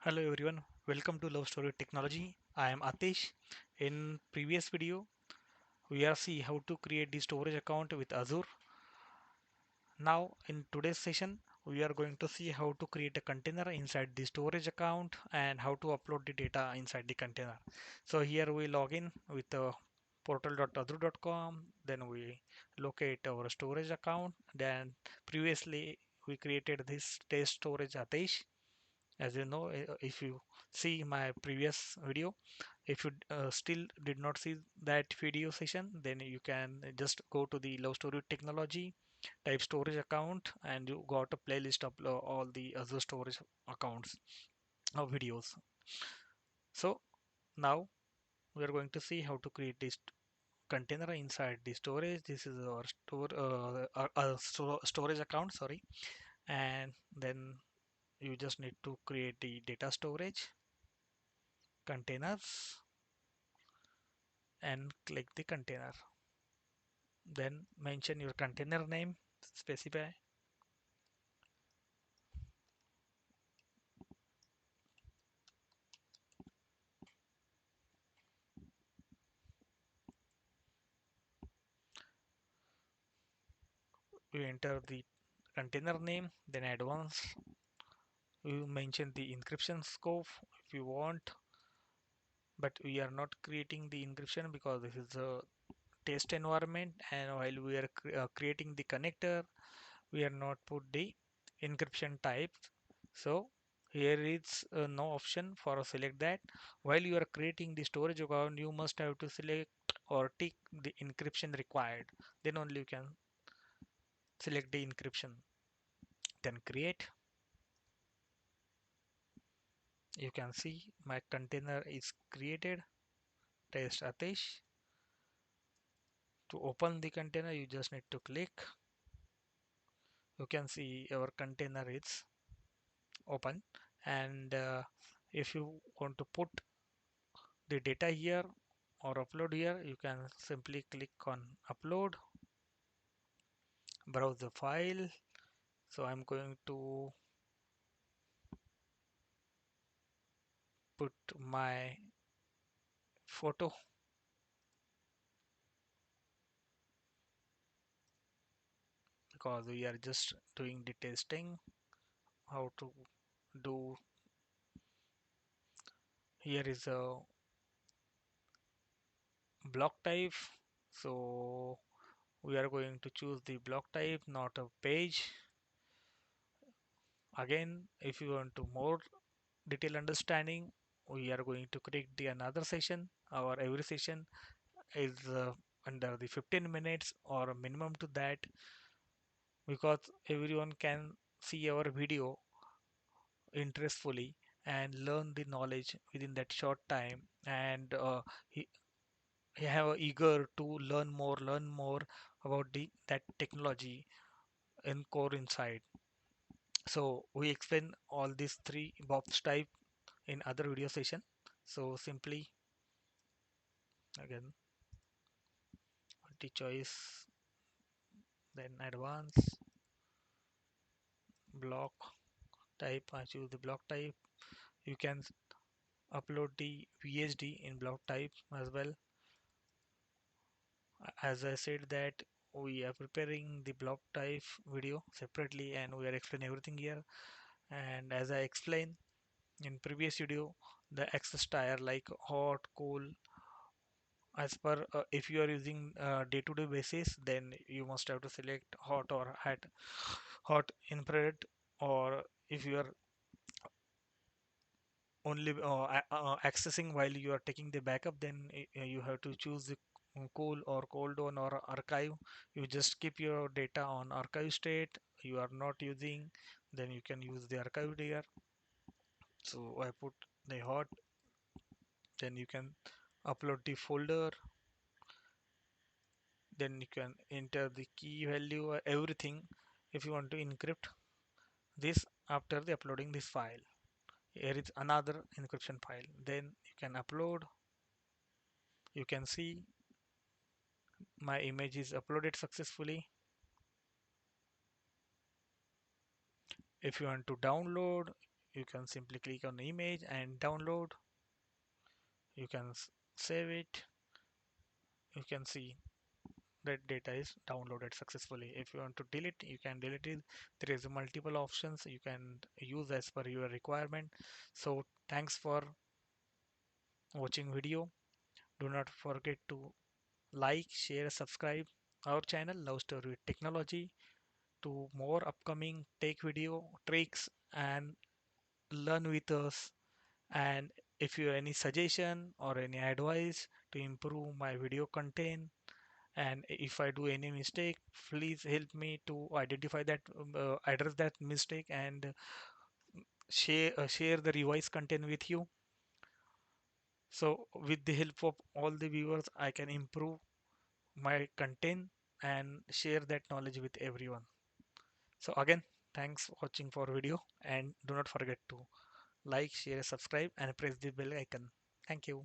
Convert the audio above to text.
Hello everyone, welcome to Love Story Technology. I am Atish. In previous video, we are see how to create the storage account with Azure. Now in today's session, we are going to see how to create a container inside the storage account and how to upload the data inside the container. So here we log in with portal.azure.com, then we locate our storage account. Then previously we created this test storage Atish. As you know, if you see my previous video, if you still did not see that video session, then you can just go to the Love Story Technology, type storage account, and you got a playlist of all the Azure storage accounts of videos. So now we are going to see how to create this container inside the storage. This is our storage account, sorry. And then you just need to create the data storage containers and click the container. Then mention your container name, specify. You enter the container name, then advanced. You mention the encryption scope if you want, but we are not creating the encryption because this is a test environment, and while we are creating the connector, we are not put the encryption type. So here is no option for select that. While you are creating the storage account, you must have to select or tick the encryption required. Then only you can select the encryption. Then create. You can see my container is created. Test Atish. To open the container, you just need to click. You can see our container is open, and if you want to put the data here or upload here, you can simply click on upload, browse the file. So I'm going to put my photo, because we are just doing the testing how to do. Here is a block type, so we are going to choose the block type, not a page. Again, if you want to more detailed understanding, we are going to create the another session. Our every session is under the 15 minutes or a minimum to that, because everyone can see our video interestfully and learn the knowledge within that short time, and he have eager to learn more about the that technology in core inside. So we explain all these three blobs type in other video session. So simply again multi choice, then advanced block type. I choose the block type. You can upload the VHD in block type as well. As I said that we are preparing the block type video separately, and we are explaining everything here. And as I explained in previous video, the access tier like hot, cool, as per if you are using day-to-day basis, then you must have to select hot or hot infrared, or if you are only accessing while you are taking the backup, then you have to choose the cool or cold one or archive. You just keep your data on archive state. You are not using, then you can use the archive here. So I put the hot, then you can upload the folder, then you can enter the key value, everything. If you want to encrypt this after the uploading this file, here is another encryption file, then you can upload. You can see my image is uploaded successfully. If you want to download, you can simply click on the image and download. You can save it. You can see that data is downloaded successfully. If you want to delete, you can delete it. There is multiple options you can use as per your requirement. So thanks for watching video. Do not forget to like, share, subscribe our channel Love Story with Technology to more upcoming tech video tricks and learn with us. And if you have any suggestion or any advice to improve my video content, and if I do any mistake, please help me to identify that, address that mistake, and share the revised content with you. So with the help of all the viewers, I can improve my content and share that knowledge with everyone. So again, thanks for watching for video, and do not forget to like, share, subscribe, and press the bell icon. Thank you.